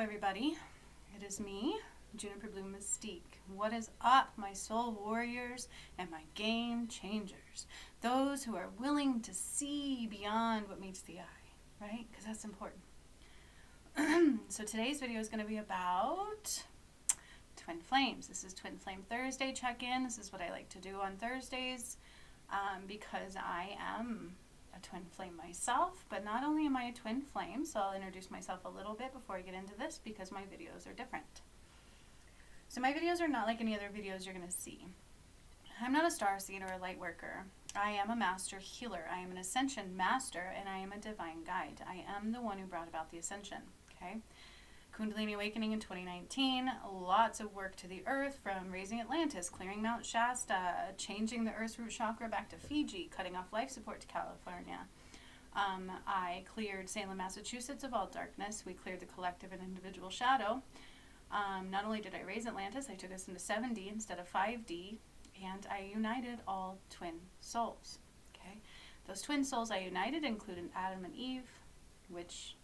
everybody. It is me, Juniper Blue Mystique. What is up, my soul warriors and my game changers? Those who are willing to see beyond what meets the eye, right? Because that's important. So today's video is going to be about twin flames. This is Twin Flame Thursday check-in. This is what I like to do on Thursdays because I am a twin flame myself, but not only am I a twin flame, so I'll introduce myself a little bit before I get into this because my videos are different. So my videos are not like any other videos you're going to see. I'm not a star seed or a light worker. I am a master healer. I am an ascension master, and I am a divine guide. I am the one who brought about the ascension. Okay, Kundalini awakening in 2019. Lots of work to the earth, from raising Atlantis, clearing Mount Shasta, changing the Earth's root chakra back to Fiji, cutting off life support to California. I cleared Salem, Massachusetts of all darkness. We cleared the collective and individual shadow. Not only did I raise Atlantis, I took us into 7D instead of 5D, and I united all twin souls. Okay, those twin souls I united included Adam and Eve, which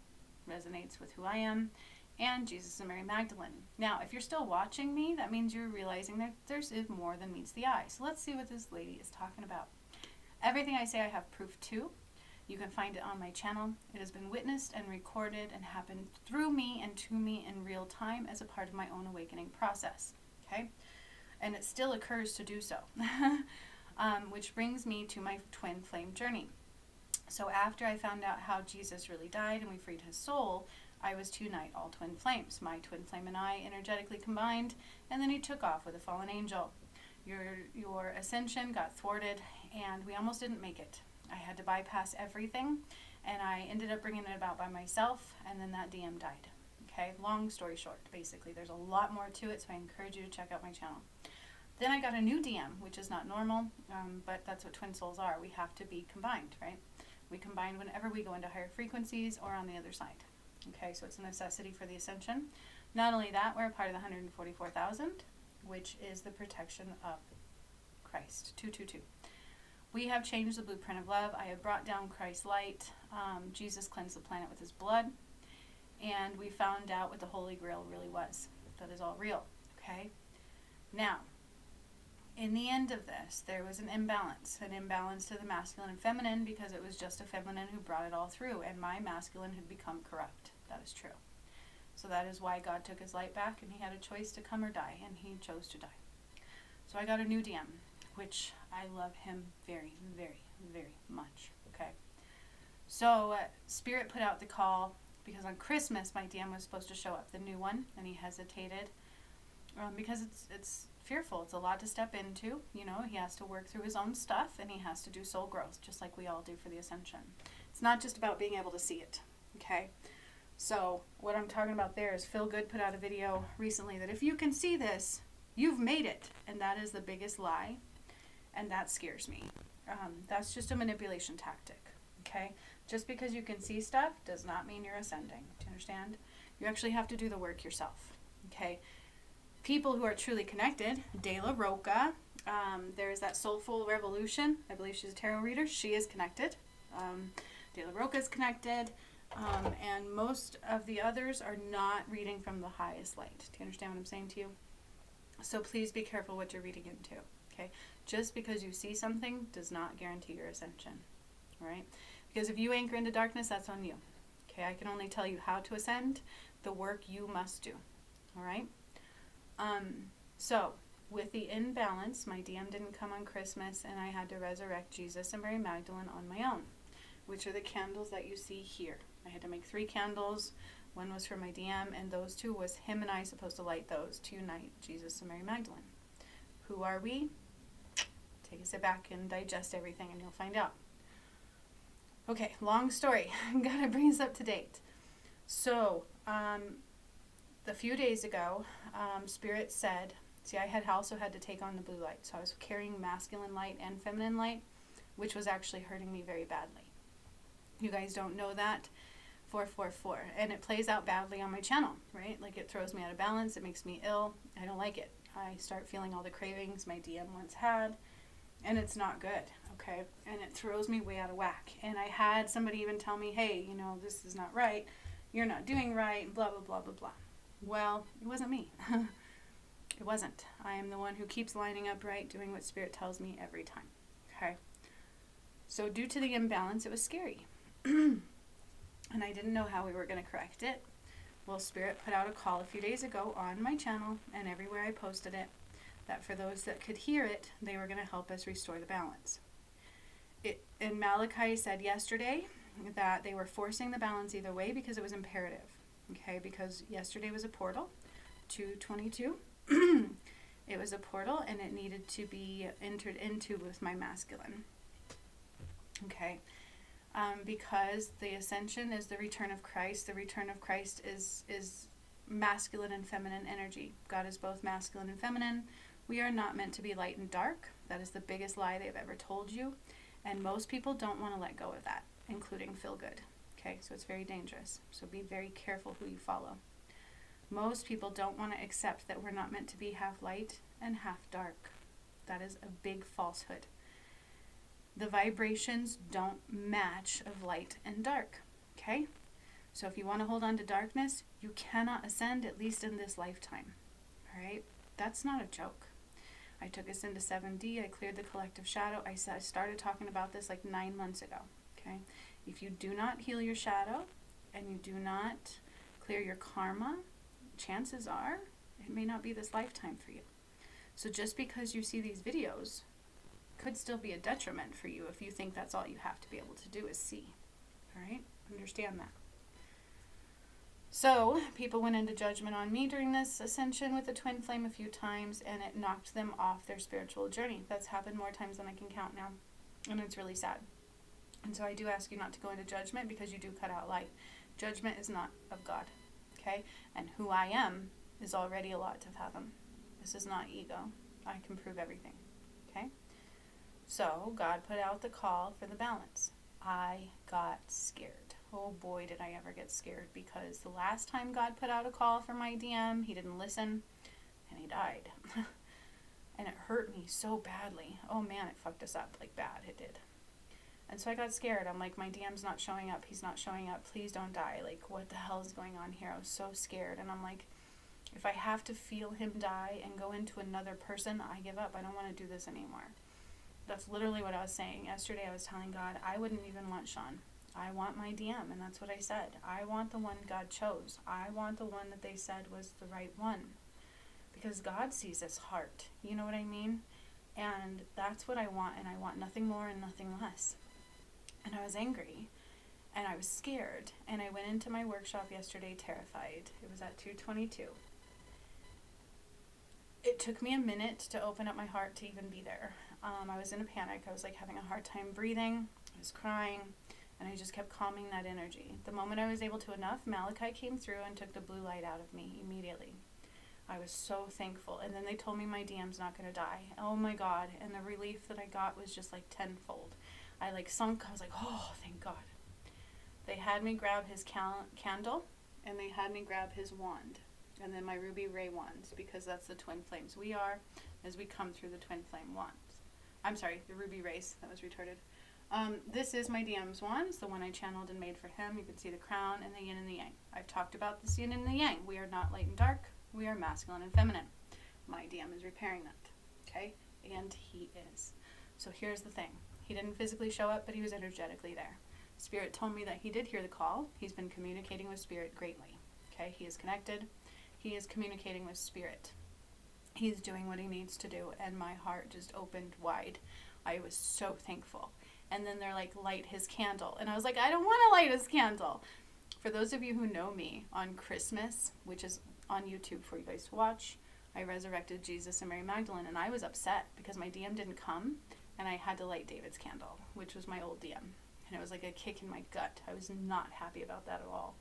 resonates with who I am, and Jesus and Mary Magdalene. Now, if you're still watching me, that means you're realizing that there's more than meets the eye. So let's see what this lady is talking about. Everything I say I have proof to. You can find it on my channel. It has been witnessed and recorded and happened through me and to me in real time as a part of my own awakening process. Okay? And it still occurs to do so. Which brings me to my twin flame journey. So after I found out how Jesus really died and we freed his soul, I was to unite all twin flames. My twin flame and I energetically combined, and then he took off with a fallen angel. Your ascension got thwarted, and we almost didn't make it. I had to bypass everything, and I ended up bringing it about by myself, and then that DM died. Okay, long story short, basically. There's a lot more to it, so I encourage you to check out my channel. Then I got a new DM, which is not normal, but that's what twin souls are. We have to be combined, right? We combine whenever we go into higher frequencies or on the other side. Okay, so it's a necessity for the ascension. Not only that, we're a part of the 144,000, which is the protection of Christ. 222. We have changed the blueprint of love. I have brought down Christ's light. Jesus cleansed the planet with his blood. And we found out what the Holy Grail really was. That is all real. Okay? Now, in the end of this, there was an imbalance to the masculine and feminine, because it was just a feminine who brought it all through, and my masculine had become corrupt. That is true. So that is why God took his light back, and he had a choice to come or die, and he chose to die. So I got a new DM, which I love him very, very, very much. Okay. So Spirit put out the call, because on Christmas my DM was supposed to show up, the new one, and he hesitated because it's fearful. It's a lot to step into. You know, he has to work through his own stuff, and he has to do soul growth, just like we all do for the ascension. It's not just about being able to see it. Okay. So what I'm talking about there is Feel Good put out a video recently that if you can see this, you've made it. And that is the biggest lie. And that scares me. That's just a manipulation tactic. Okay. Just because you can see stuff does not mean you're ascending. Do you understand? You actually have to do the work yourself. Okay. People who are truly connected, De La Roca, there's that Soulful Revolution. I believe she's a tarot reader. She is connected. De La Roca is connected. And most of the others are not reading from the highest light. Do you understand what I'm saying to you? So please be careful what you're reading into. Okay? Just because you see something does not guarantee your ascension. All right? Because if you anchor into darkness, that's on you. Okay? I can only tell you how to ascend. The work you must do. All right? So with the imbalance, my DM didn't come on Christmas, and I had to resurrect Jesus and Mary Magdalene on my own, which are the candles that you see here. I had to make 3 candles. One was for my DM, and those 2 was him and I supposed to light those to unite Jesus and Mary Magdalene. Who are we? Take a sit back and digest everything, and you'll find out. Okay, long story. Gotta bring us up to date. So, a few days ago, Spirit said, see, I had also had to take on the blue light. So I was carrying masculine light and feminine light, which was actually hurting me very badly. You guys don't know that. 444. And it plays out badly on my channel, right? Like, it throws me out of balance. It makes me ill. I don't like it. I start feeling all the cravings my DM once had, and it's not good, okay? And it throws me way out of whack. And I had somebody even tell me, hey, you know, this is not right. You're not doing right, blah, blah, blah, blah, blah. Well, it wasn't me. It wasn't. I am the one who keeps lining up right, doing what Spirit tells me every time. Okay? So due to the imbalance, it was scary. And I didn't know how we were going to correct it. Well, Spirit put out a call a few days ago on my channel and everywhere I posted it, that for those that could hear it, they were going to help us restore the balance. And Malachi said yesterday that they were forcing the balance either way because it was imperative. Okay, because yesterday was a portal, 222. It was a portal and it needed to be entered into with my masculine. Okay, because the ascension is the return of Christ. The return of Christ is masculine and feminine energy. God is both masculine and feminine. We are not meant to be light and dark. That is the biggest lie they've ever told you. And most people don't want to let go of that, including feel good. Okay, so it's very dangerous. So be very careful who you follow. Most people don't want to accept that we're not meant to be half light and half dark. That is a big falsehood. The vibrations don't match of light and dark. Okay? So if you want to hold on to darkness, you cannot ascend, at least in this lifetime. All right? That's not a joke. I took us into 7D. I cleared the collective shadow. I started talking about this like 9 months ago. Okay? If you do not heal your shadow and you do not clear your karma, chances are it may not be this lifetime for you. So just because you see these videos could still be a detriment for you if you think that's all you have to be able to do is see. All right? Understand that. So people went into judgment on me during this ascension with the twin flame a few times, and it knocked them off their spiritual journey. That's happened more times than I can count now, and it's really sad. And so I do ask you not to go into judgment, because you do cut out light. Judgment is not of God, okay? And who I am is already a lot to fathom. This is not ego. I can prove everything, okay? So God put out the call for the balance. I got scared. Oh boy, did I ever get scared, because the last time God put out a call for my DM, he didn't listen, and he died. And it hurt me so badly. Oh man, it fucked us up, like bad, it did. And so I got scared. I'm like, my DM's not showing up. He's not showing up. Please don't die. Like, what the hell is going on here? I was so scared. And I'm like, if I have to feel him die and go into another person, I give up. I don't want to do this anymore. That's literally what I was saying. Yesterday I was telling God, I wouldn't even want Sean. I want my DM, and that's what I said. I want the one God chose. I want the one that they said was the right one. Because God sees his heart. You know what I mean? And that's what I want, and I want nothing more and nothing less. And I was angry, and I was scared, and I went into my workshop yesterday terrified. It was at 2:22. It took me a minute to open up my heart to even be there. I was in a panic. I was like having a hard time breathing. I was crying, and I just kept calming that energy. The moment I was able to enough, Malachi came through and took the blue light out of me immediately. I was so thankful. And then they told me my DM's not going to die. Oh my God. And the relief that I got was just like tenfold. I like sunk. I was like, oh, thank God. They had me grab his candle, and they had me grab his wand, and then my ruby ray wands, because that's the twin flames we are as we come through the twin flame wands. I'm sorry, the ruby rays. That was retarded. This is my DM's wands, the one I channeled and made for him. You can see the crown and the yin and the yang. I've talked about the yin and the yang. We are not light and dark. We are masculine and feminine. My DM is repairing that. Okay? And he is. So here's the thing. He didn't physically show up, but he was energetically there. Spirit told me that he did hear the call. He's been communicating with Spirit greatly. Okay? He is connected. He is communicating with Spirit. He's doing what he needs to do, and my heart just opened wide. I was so thankful. And then they're like, light his candle. And I was like, I don't want to light his candle. For those of you who know me, on Christmas, which is on YouTube for you guys to watch, I resurrected Jesus and Mary Magdalene, and I was upset because my DM didn't come, and I had to light David's candle, which was my old DM. And it was like a kick in my gut. I was not happy about that at all.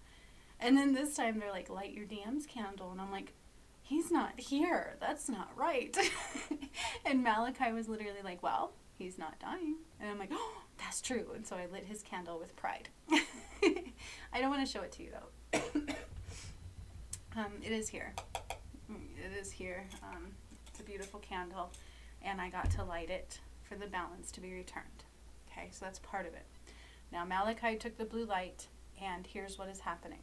And then this time they're like, light your DM's candle. And I'm like, he's not here. That's not right. And Malachi was literally like, well, he's not dying. And I'm like, oh, that's true. And so I lit his candle with pride. I don't want to show it to you, though. It is here. It is here. It's a beautiful candle. And I got to light it for the balance to be returned. Okay, so that's part of it. Now, Malachi took the blue light, and here's what is happening.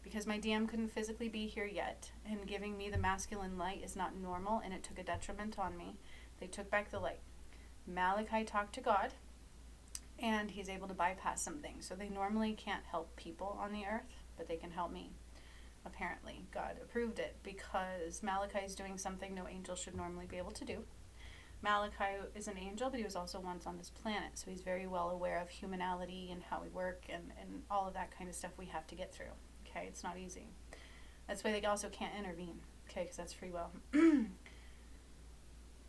because my DM couldn't physically be here yet, and giving me the masculine light is not normal, and it took a detriment on me. They took back the light. Malachi talked to God, and he's able to bypass some things. So they normally can't help people on the earth, but they can help me. Apparently, God approved it because Malachi is doing something no angel should normally be able to do. Malachi is an angel, but he was also once on this planet, so he's very well aware of humanality and how we work and all of that kind of stuff we have to get through. Okay, it's not easy. That's why they also can't intervene, okay, because that's free will.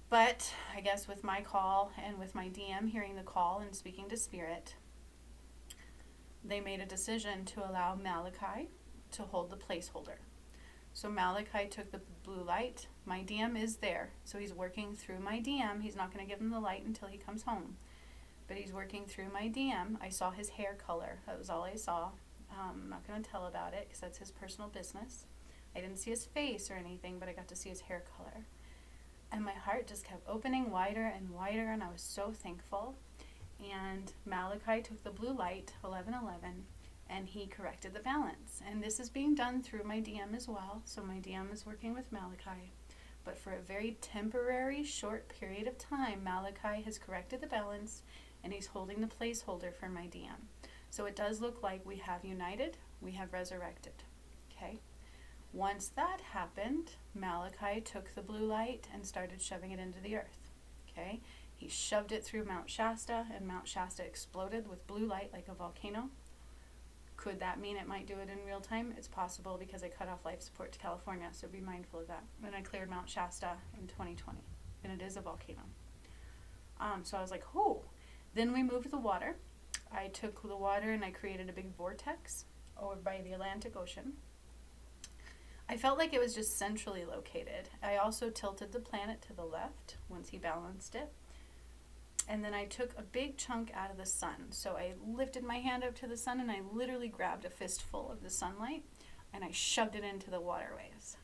But I guess with my call and with my DM hearing the call and speaking to Spirit, they made a decision to allow Malachi to hold the placeholder. So Malachi took the blue light. My DM is there, so he's working through my DM. He's not going to give him the light until he comes home, but he's working through my DM. I saw his hair color. That was all I saw. I'm not going to tell about it because that's his personal business. I didn't see his face or anything, but I got to see his hair color. And my heart just kept opening wider and wider, and I was so thankful. And Malachi took the blue light, 1111, and he corrected the balance. And this is being done through my DM as well. So my DM is working with Malachi. But for a very temporary, short period of time, Malachi has corrected the balance, and he's holding the placeholder for my DM. So it does look like we have united, we have resurrected. Okay? Once that happened, Malachi took the blue light and started shoving it into the earth. Okay? He shoved it through Mount Shasta, and Mount Shasta exploded with blue light like a volcano. Could that mean it might do it in real time? It's possible because I cut off life support to California, so be mindful of that. And I cleared Mount Shasta in 2020, and it is a volcano. So I was like, oh. Then we moved the water. I took the water and I created a big vortex over by the Atlantic Ocean. I felt like it was just centrally located. I also tilted the planet to the left once he balanced it. And then I took a big chunk out of the sun. So I lifted my hand up to the sun and I literally grabbed a fistful of the sunlight and I shoved it into the waterways.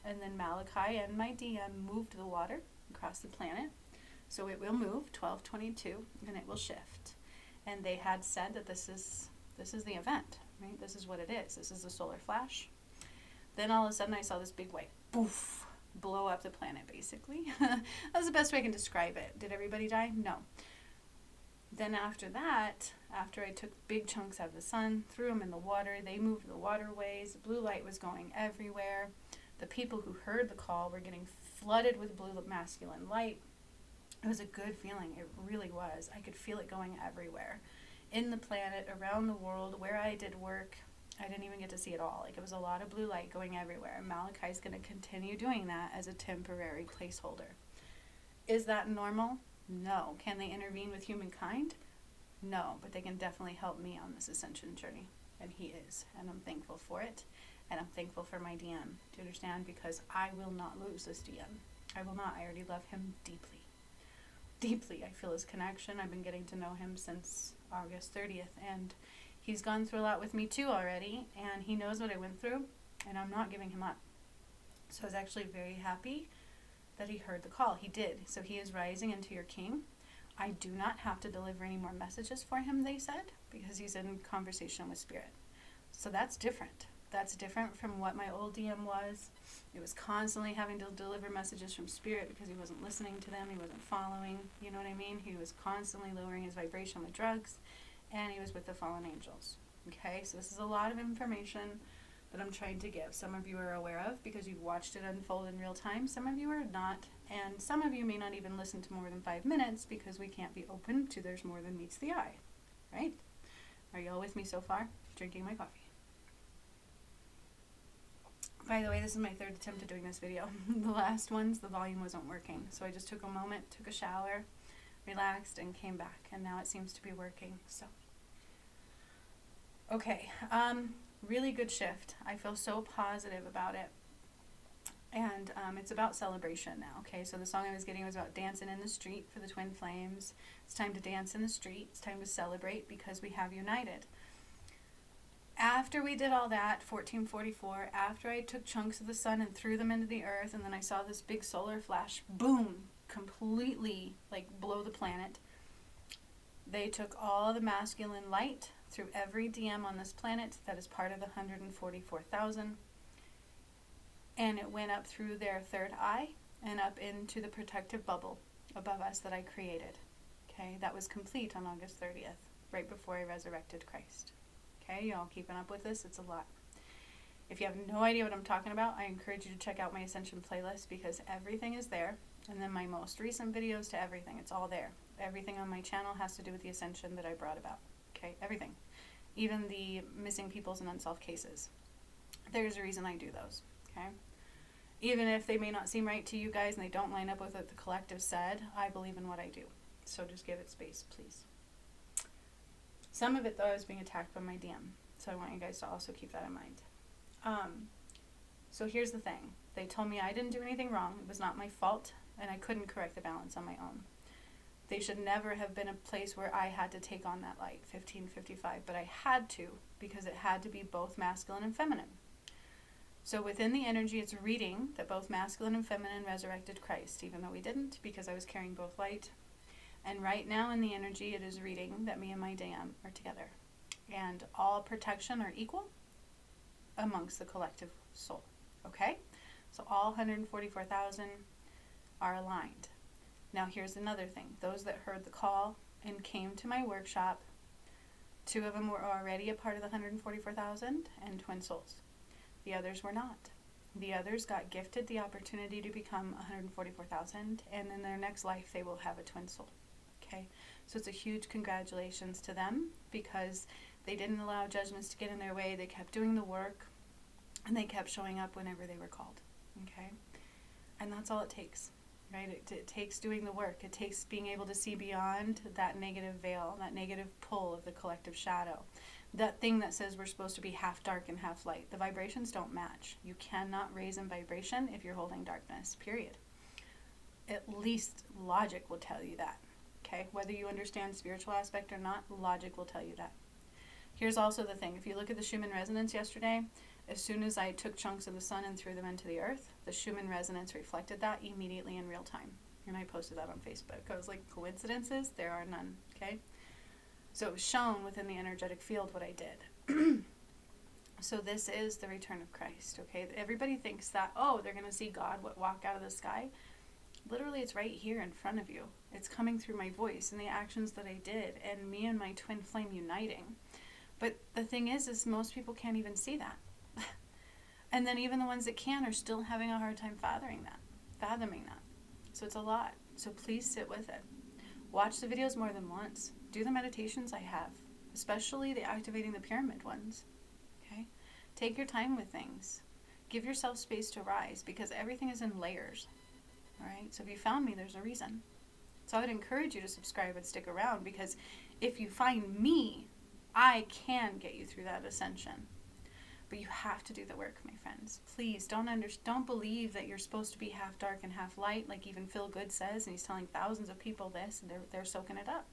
And then Malachi and my DM moved the water across the planet. So it will move 1222 and it will shift. And they had said that this is the event, right? This is what it is. This is the solar flash. Then all of a sudden I saw this big white poof blow up the planet, basically. That was the best way I can describe it. Did everybody die? No. Then after that, after I took big chunks out of the sun, threw them in the water, they moved the waterways, the blue light was going everywhere. The people who heard the call were getting flooded with blue masculine light. It was a good feeling. It really was. I could feel it going everywhere. In the planet, around the world, where I did work, I didn't even get to see it all. Like, it was a lot of blue light going everywhere. Malachi's going to continue doing that as a temporary placeholder. Is that normal? No. Can they intervene with humankind? No, but they can definitely help me on this ascension journey. And he is. And I'm thankful for it. And I'm thankful for my DM. Do you understand? Because I will not lose this DM. I will not. I already love him deeply. Deeply. I feel his connection. I've been getting to know him since August 30th. And he's gone through a lot with me too already, and he knows what I went through, and I'm not giving him up. So I was actually very happy that he heard the call. He did. So he is rising into your king. I do not have to deliver any more messages for him, they said, because he's in conversation with Spirit. So that's different. That's different from what my old DM was. It was constantly having to deliver messages from Spirit because he wasn't listening to them. He wasn't following. You know what I mean? He was constantly lowering his vibration with drugs. And he was with the fallen angels. Okay, so this is a lot of information that I'm trying to give. Some of you are aware of because you've watched it unfold in real time. Some of you are not. And some of you may not even listen to more than 5 minutes because we can't be open to there's more than meets the eye. Right? Are you all with me so far? Drinking my coffee. By the way, this is my third attempt at doing this video. The last ones, the volume wasn't working. So I just took a moment, took a shower, relaxed, and came back, and now it seems to be working. So okay, really good shift. I feel so positive about it, and it's about celebration now. Okay, so the song I was getting was about dancing in the street for the twin flames. It's time to dance in the street. It's time to celebrate because we have united. After we did all that, 1444, after I took chunks of the sun and threw them into the earth, and then I saw this big solar flash, boom, completely like blow the planet. They took all the masculine light through every DM on this planet that is part of the 144,000. And it went up through their third eye and up into the protective bubble above us that I created. Okay, that was complete on August 30th, right before I resurrected Christ. Okay, you all keeping up with this? It's a lot. If you have no idea what I'm talking about, I encourage you to check out my Ascension playlist, because everything is there. And then my most recent videos to everything, it's all there. Everything on my channel has to do with the Ascension that I brought about. Okay, everything. Even the missing peoples and unsolved cases. There's a reason I do those. Okay? Even if they may not seem right to you guys and they don't line up with what the collective said, I believe in what I do. So just give it space, please. Some of it, though, I was being attacked by my DM. So I want you guys to also keep that in mind. So here's the thing. They told me I didn't do anything wrong. It was not my fault, and I couldn't correct the balance on my own. They should never have been a place where I had to take on that light, 1555, but I had to, because it had to be both masculine and feminine. So within the energy, it's reading that both masculine and feminine resurrected Christ, even though we didn't, because I was carrying both light. And right now in the energy, it is reading that me and my DM are together. And all protection are equal amongst the collective soul. Okay? So all 144,000 are aligned. Now here's another thing. Those that heard the call and came to my workshop, 2 of them were already a part of the 144,000 and twin souls. The others were not. The others got gifted the opportunity to become 144,000, and in their next life they will have a twin soul. Okay? So it's a huge congratulations to them, because they didn't allow judgments to get in their way. They kept doing the work, and they kept showing up whenever they were called. Okay? And that's all it takes. Right? It takes doing the work. It takes being able to see beyond that negative veil, that negative pull of the collective shadow. That thing that says we're supposed to be half dark and half light. The vibrations don't match. You cannot raise in vibration if you're holding darkness, period. At least logic will tell you that. Okay? Whether you understand spiritual aspect or not, logic will tell you that. Here's also the thing. If you look at the Schumann resonance yesterday, as soon as I took chunks of the sun and threw them into the earth, the Schumann resonance reflected that immediately in real time. And I posted that on Facebook. I was like, coincidences? There are none. Okay? So it was shown within the energetic field what I did. So this is the return of Christ. Okay? Everybody thinks that, oh, they're going to see God walk out of the sky. Literally, it's right here in front of you. It's coming through my voice and the actions that I did, and me and my twin flame uniting. But the thing is most people can't even see that. And then even the ones that can are still having a hard time fathoming that. So it's a lot. So please sit with it. Watch the videos more than once. Do the meditations I have, especially the activating the pyramid ones. Okay? Take your time with things. Give yourself space to rise, because everything is in layers. All right? So if you found me, there's a reason. So I would encourage you to subscribe and stick around, because if you find me, I can get you through that ascension. But you have to do the work, my friends. Please don't believe that you're supposed to be half dark and half light, like even Phil Good says, and he's telling thousands of people this, and they're soaking it up.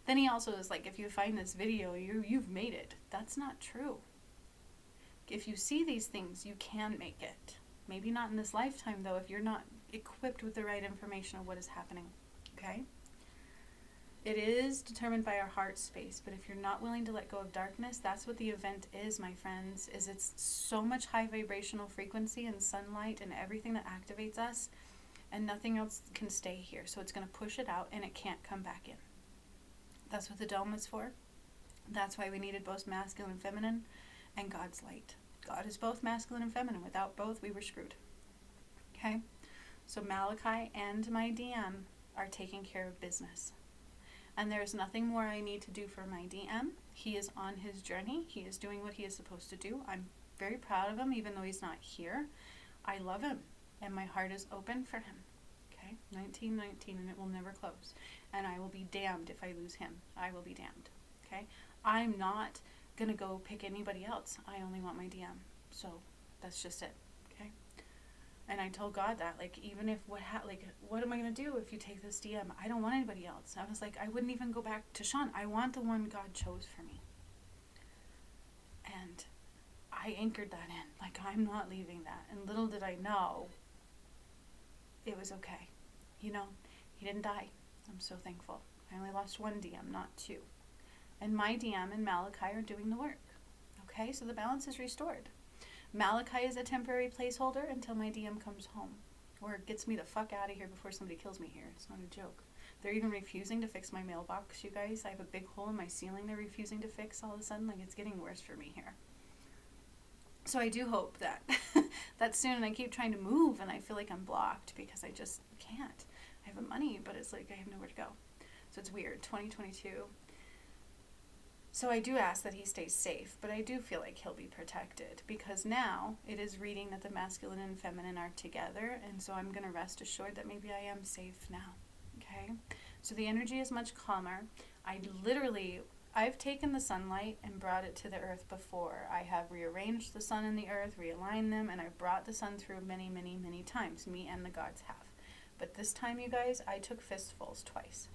Then he also is like, if you find this video, you've made it. That's not true. If you see these things, you can make it. Maybe not in this lifetime, though, if you're not equipped with the right information of what is happening. Okay? It is determined by our heart space, but if you're not willing to let go of darkness, that's what the event is, my friends, is it's so much high vibrational frequency and sunlight and everything that activates us, and nothing else can stay here. So it's going to push it out, and it can't come back in. That's what the dome is for. That's why we needed both masculine and feminine, and God's light. God is both masculine and feminine. Without both, we were screwed. Okay? So Malachi and my DM are taking care of business. And there's nothing more I need to do for my DM. He is on his journey. He is doing what he is supposed to do. I'm very proud of him, even though he's not here. I love him, and my heart is open for him. Okay? 1919, and it will never close. And I will be damned if I lose him. I will be damned. Okay? I'm not going to go pick anybody else. I only want my DM. So that's just it. Okay? And I told God that, like, even if what am I going to do if you take this DM? I don't want anybody else. I was like, I wouldn't even go back to Sean. I want the one God chose for me. And I anchored that in. Like, I'm not leaving that. And little did I know, it was okay. You know, he didn't die. I'm so thankful. I only lost one DM, not 2. And my DM and Malachi are doing the work. Okay, so the balance is restored. Malachi is a temporary placeholder until my DM comes home or gets me the fuck out of here before somebody kills me here. It's not a joke. They're even refusing to fix my mailbox, you guys. I have a big hole in my ceiling they're refusing to fix all of a sudden. Like, it's getting worse for me here. So I do hope that that soon. I keep trying to move and I feel like I'm blocked because I just can't. I have the money, but it's like I have nowhere to go. So it's weird. 2022. So I do ask that he stays safe, but I do feel like he'll be protected because now it is reading that the masculine and feminine are together, and so I'm going to rest assured that maybe I am safe now. Okay? So the energy is much calmer. I've taken the sunlight and brought it to the earth before. I have rearranged the sun and the earth, realigned them, and I've brought the sun through many, many, many times. Me and the gods have. But this time, you guys, I took fistfuls twice.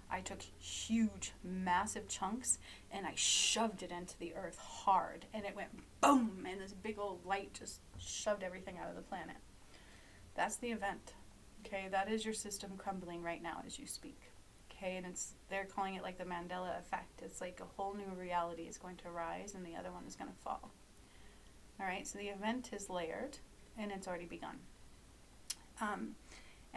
I took huge, massive chunks, and I shoved it into the earth hard, and it went boom, and this big old light just shoved everything out of the planet. That's the event. Okay, that is your system crumbling right now as you speak. Okay, and they're calling it like the Mandela effect. It's like a whole new reality is going to rise and the other one is going to fall. All right, so the event is layered and it's already begun.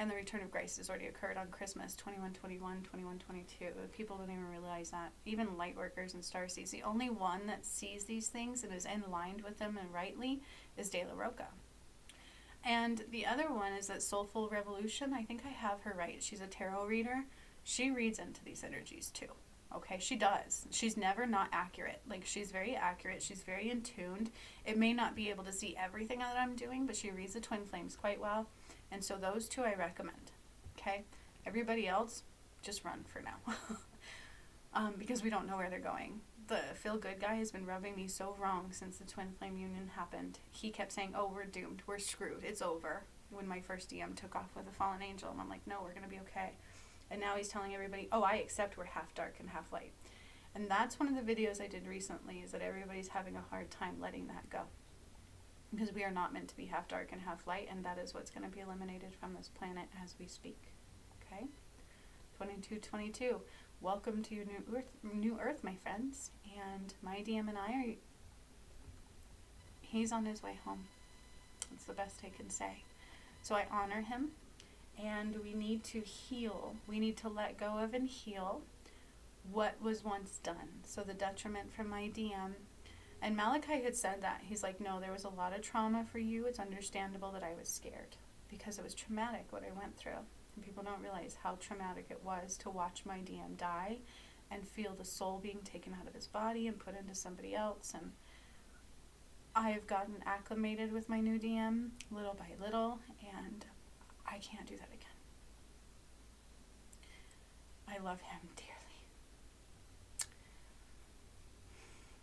And the return of grace has already occurred on Christmas, 2121, 2122. People don't even realize that. Even light workers and starseeds. The only one that sees these things and is in line with them and rightly is De La Roca. And the other one is that Soulful Revolution. I think I have her right. She's a tarot reader. She reads into these energies too. Okay, she does. She's never not accurate. Like, she's very accurate. She's very in tuned. It may not be able to see everything that I'm doing, but she reads the twin flames quite well. And so those two I recommend. Okay? Everybody else, just run for now. Because we don't know where they're going. The feel-good guy has been rubbing me so wrong since the twin flame union happened. He kept saying, oh, we're doomed. We're screwed. It's over. When my first DM took off with a fallen angel. And I'm like, no, we're going to be okay. And now he's telling everybody, oh, I accept we're half dark and half light. And that's one of the videos I did recently, is that everybody's having a hard time letting that go. Because we are not meant to be half dark and half light, and that is what's going to be eliminated from this planet as we speak. Okay? 2222. Welcome to your new earth, my friends. And my DM and I he's on his way home. That's the best I can say. So I honor him. And we need to heal. We need to let go of and heal what was once done. So the detriment from my DM. And Malachi had said that. He's like, no, there was a lot of trauma for you. It's understandable that I was scared. Because it was traumatic what I went through. And people don't realize how traumatic it was to watch my DM die. And feel the soul being taken out of his body and put into somebody else. And I have gotten acclimated with my new DM little by little. And I can't do that again. I love him dearly.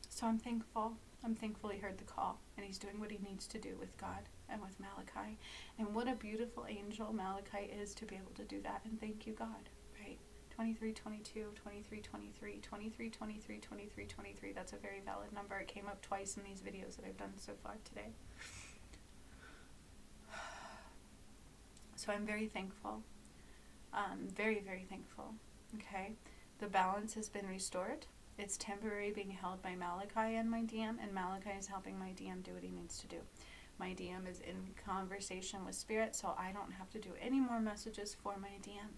So I'm thankful. I'm thankful he heard the call and he's doing what he needs to do with God and with Malachi. And what a beautiful angel Malachi is to be able to do that. And thank you, God. Right? 2322, 2323, 2323, 2323. That's a very valid number. It came up twice in these videos that I've done so far today. So I'm very thankful. Very, very thankful. Okay? The balance has been restored. It's temporary being held by Malachi and my DM, and Malachi is helping my DM do what he needs to do. My DM is in conversation with Spirit, so I don't have to do any more messages for my DM.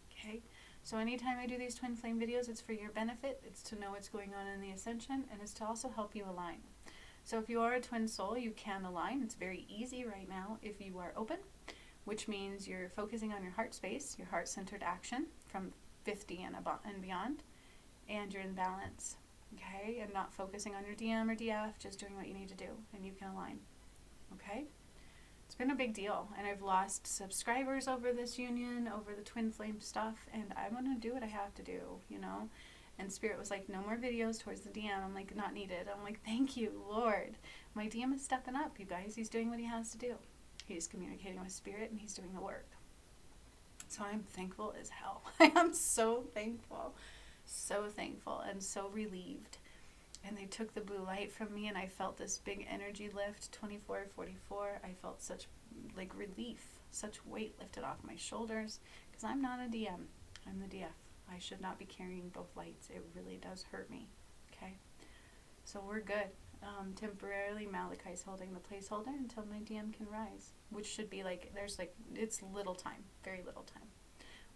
Okay? So anytime I do these twin flame videos, it's for your benefit. It's to know what's going on in the ascension, and it's to also help you align. So if you are a twin soul, you can align. It's very easy right now if you are open, which means you're focusing on your heart space, your heart-centered action from 50 and beyond, and you're in balance, okay? And not focusing on your DM or DF, just doing what you need to do, and you can align, okay? It's been a big deal, and I've lost subscribers over this union, over the twin flame stuff, and I'm going to do what I have to do, you know? And Spirit was like, no more videos towards the DM. I'm like, not needed. I'm like, thank you, Lord. My DM is stepping up, you guys. He's doing what he has to do. He's communicating with Spirit, and he's doing the work. So I'm thankful as hell. I am so thankful and so relieved. And they took the blue light from me, and I felt this big energy lift, 2444. I felt such relief, such weight lifted off my shoulders, because I'm not a DM. I'm the DF. I should not be carrying both lights. It really does hurt me. Okay? So we're good. Temporarily, Malachi's holding the placeholder until my DM can rise, which should be it's little time, very little time.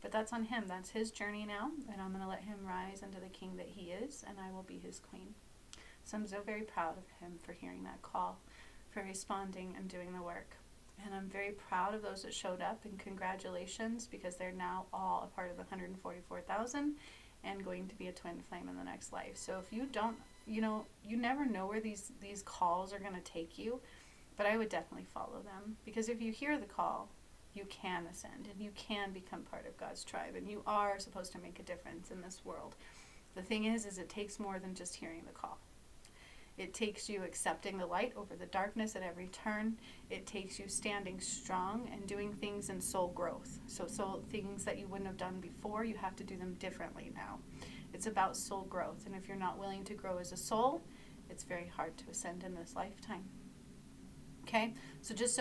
But that's on him. That's his journey now, and I'm going to let him rise into the king that he is, and I will be his queen. So I'm so very proud of him for hearing that call, for responding and doing the work. And I'm very proud of those that showed up, and congratulations, because they're now all a part of the 144,000 and going to be a twin flame in the next life. So if you don't, you never know where these calls are going to take you, but I would definitely follow them, because if you hear the call, you can ascend and you can become part of God's tribe, and you are supposed to make a difference in this world. The thing is it takes more than just hearing the call. It takes you accepting the light over the darkness at every turn. It takes you standing strong and doing things in soul growth. So things that you wouldn't have done before, you have to do them differently now. It's about soul growth. And if you're not willing to grow as a soul, it's very hard to ascend in this lifetime. Okay? So just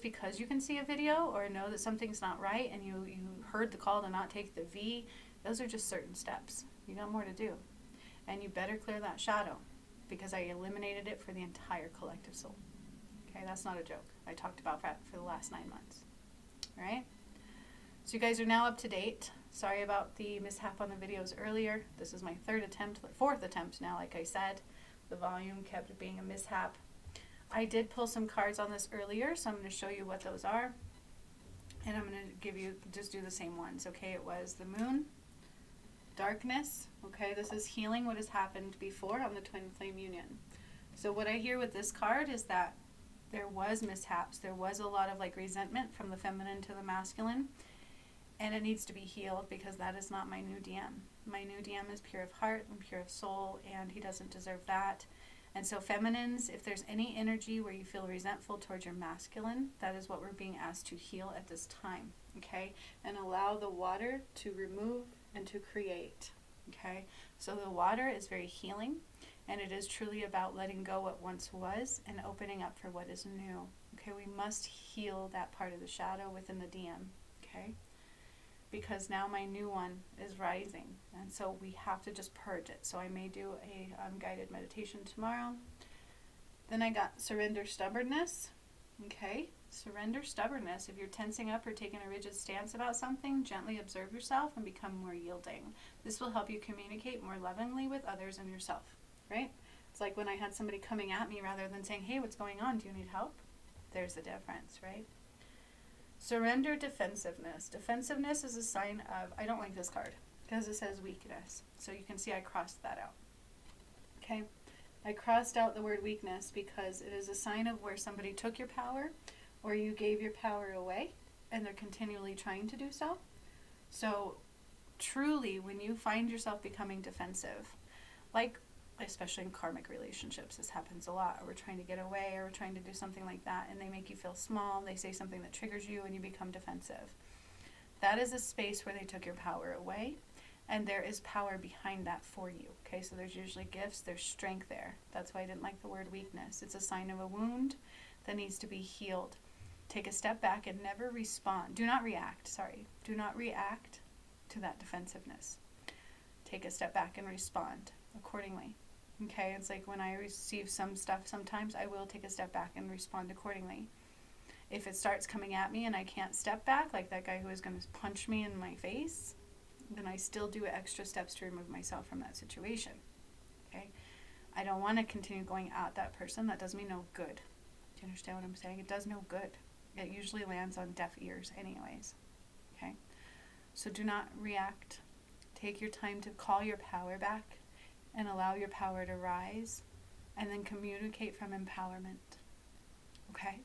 because you can see a video or know that something's not right, and you heard the call to not take the V, those are just certain steps. You got more to do. And you better clear that shadow, because I eliminated it for the entire collective soul. Okay, that's not a joke. I talked about that for the last 9 months. All right? So you guys are now up to date. Sorry about the mishap on the videos earlier. This is my fourth attempt now, like I said. The volume kept being a mishap. I did pull some cards on this earlier, so I'm going to show you what those are. And I'm going to just do the same ones, okay? It was the moon, darkness, okay? This is healing what has happened before on the twin flame union. So what I hear with this card is that there was mishaps. There was a lot of resentment from the feminine to the masculine, and it needs to be healed, because that is not my new DM. My new DM is pure of heart and pure of soul, and he doesn't deserve that. And so feminines, if there's any energy where you feel resentful towards your masculine, that is what we're being asked to heal at this time, okay? And allow the water to remove and to create, okay? So the water is very healing, and it is truly about letting go what once was and opening up for what is new, okay? We must heal that part of the shadow within the DM, okay? Because now my new one is rising, and so we have to just purge it. So I may do a guided meditation tomorrow. Then I got surrender stubbornness, okay? Surrender stubbornness. If you're tensing up or taking a rigid stance about something, gently observe yourself and become more yielding. This will help you communicate more lovingly with others and yourself, right? It's like when I had somebody coming at me rather than saying, hey, what's going on? Do you need help? There's the difference, right? Surrender defensiveness. Defensiveness is a sign of, I don't like this card because it says weakness. So you can see I crossed that out. Okay? I crossed out the word weakness because it is a sign of where somebody took your power, or you gave your power away, and they're continually trying to do so. So truly, when you find yourself becoming defensive, especially in karmic relationships, this happens a lot, or we're trying to get away, or we're trying to do something like that, and they make you feel small, they say something that triggers you, and you become defensive. That is a space where they took your power away, and there is power behind that for you, okay? So there's usually gifts, there's strength there. That's why I didn't like the word weakness. It's a sign of a wound that needs to be healed. Take a step back and never respond. Do not react to that defensiveness. Take a step back and respond accordingly. Okay, it's like when I receive some stuff, sometimes I will take a step back and respond accordingly. If it starts coming at me and I can't step back, like that guy who was going to punch me in my face, then I still do extra steps to remove myself from that situation. Okay, I don't want to continue going at that person. That does me no good. Do you understand what I'm saying? It does no good. It usually lands on deaf ears anyways. Okay, so do not react. Take your time to call your power back and allow your power to rise, and then communicate from empowerment. Okay?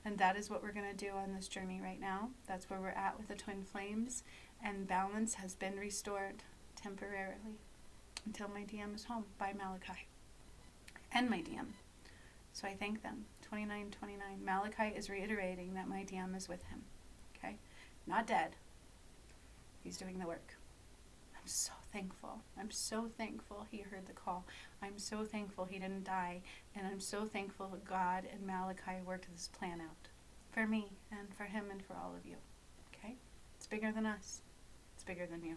And that is what we're going to do on this journey right now. That's where we're at with the twin flames, and balance has been restored temporarily until my DM is home by Malachi and my DM. So I thank them. 2929. Malachi is reiterating that my DM is with him. Okay? Not dead. He's doing the work. I'm so thankful. I'm so thankful he heard the call. I'm so thankful he didn't die. And I'm so thankful that God and Malachi worked this plan out for me and for him and for all of you. Okay? It's bigger than us. It's bigger than you.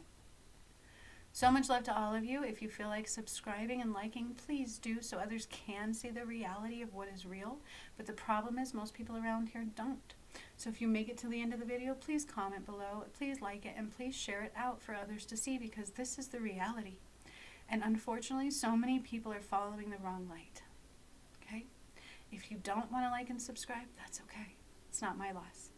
So much love to all of you. If you feel like subscribing and liking, please do, so others can see the reality of what is real. But the problem is most people around here don't. So if you make it to the end of the video, please comment below, please like it, and please share it out for others to see, because this is the reality. And unfortunately, so many people are following the wrong light. Okay? If you don't want to like and subscribe, that's okay. It's not my loss.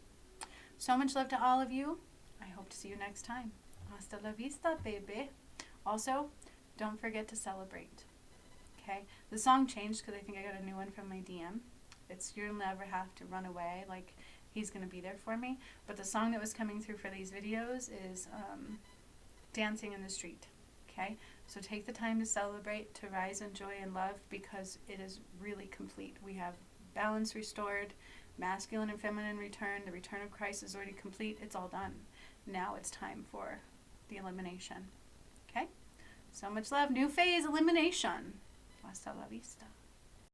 So much love to all of you. I hope to see you next time. Hasta la vista, baby. Also, don't forget to celebrate. Okay? The song changed because I think I got a new one from my DM. It's You'll Never Have to Run Away. Like, he's going to be there for me. But the song that was coming through for these videos is Dancing in the Street. Okay? So take the time to celebrate, to rise in joy and love, because it is really complete. We have balance restored, masculine and feminine return. The return of Christ is already complete. It's all done. Now it's time for the elimination. Okay? So much love. New phase, elimination. Hasta la vista.